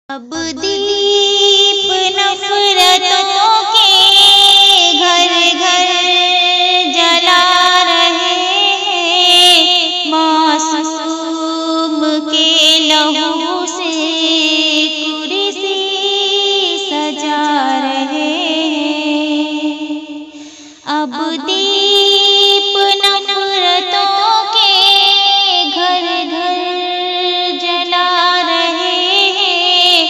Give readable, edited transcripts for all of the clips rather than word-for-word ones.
اب دیپ نفرتوں کے گھر گھر جلا رہے ہیں، معصوم کے لہو سے کرسی سجا رہے ہیں۔ اب دیپ نفرتوں کے گھر گھر جلا رہے ہیں،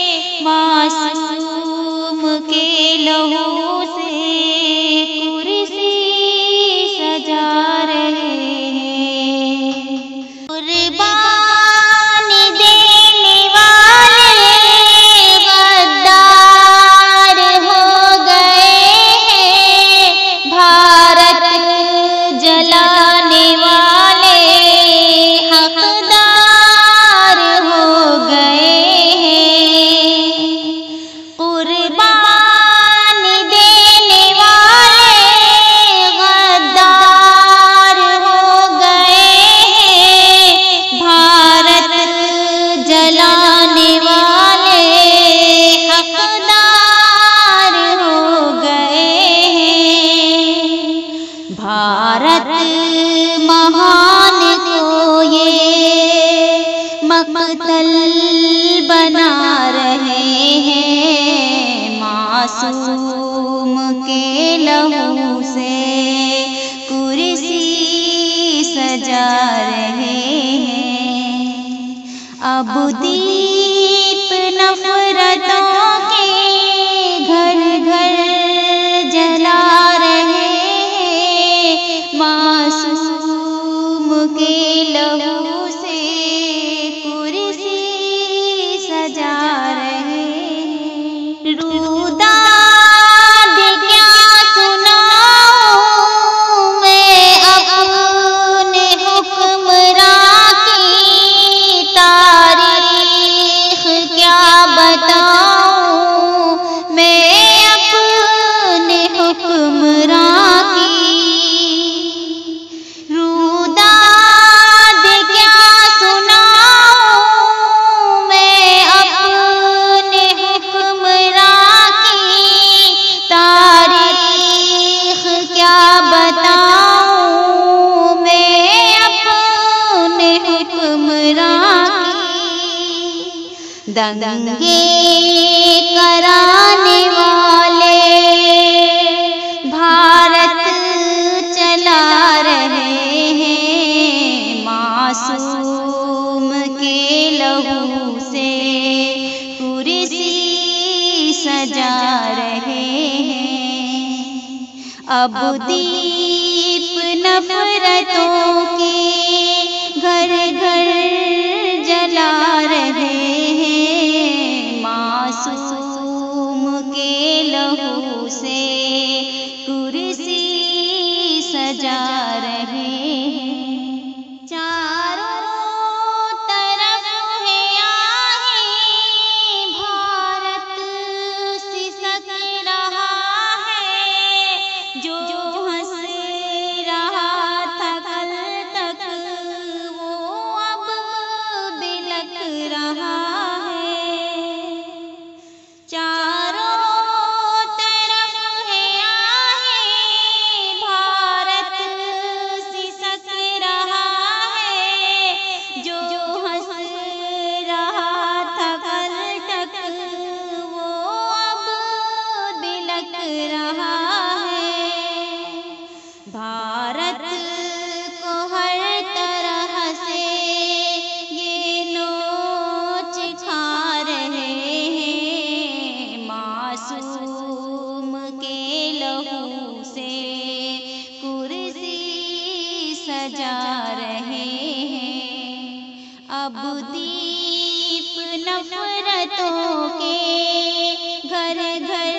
معصوم کے لہو سے کرسی سجا رہے ہیں۔ قربانی دینے والے غدار ہو گئے ہیں، بھارت جلانے والے حقدار ہو گئے ہیں۔ قربانی دینے والے غدار ہو گئے ہیں، بھارت جلانے والے حقدار ہو گئے ہیں۔ بھارت مہان کو یہ مقتل بنا رہے ہیں، معصوم کے لہو سے کرسی سجا رہے ہیں۔ اب دیپ نفرتوں کے گھر گھر جلا رہے ہیں، معصوم کے لہو سے کرسی سجا رہے ہیں۔ روداد کیا سناؤں میں اپنے حکمراں کی، تاریخ کیا بتاؤں میں اپنے حکمراں کی۔ روداد کیا سناؤں میں اپنے حکمراں کی، تاریخ کیا بتاؤں میں اپنے حکمراں کی۔ دنگے کرانے والے بھارت چلا رہے ہیں، معصوم کے لہو سے کرسی سجا رہے ہیں۔ اب دیپ نفرتوں کے گھر گھر جلا رہے ہیں، معصوم کے لہو سے کرسی سجا رہے ہیں۔ چاروں طرف ہے آہیں، بھارت سسک رہا ہے، جو ہنس رہا تھا کل تک وہ اب بلک رہا ہے۔ چاروں طرف ہے آہیں، بھارت سسک رہا ہے، جو ہنس رہا تھا کل تک وہ اب بلک رہا ہے۔ بھارت کو ہر طرح سے یہ نوچ کھا رہے ہیں، معصوم کے لہو سے کرسی سجا رہے ہیں۔ اب دیپ نفرتوں کے گھر گھر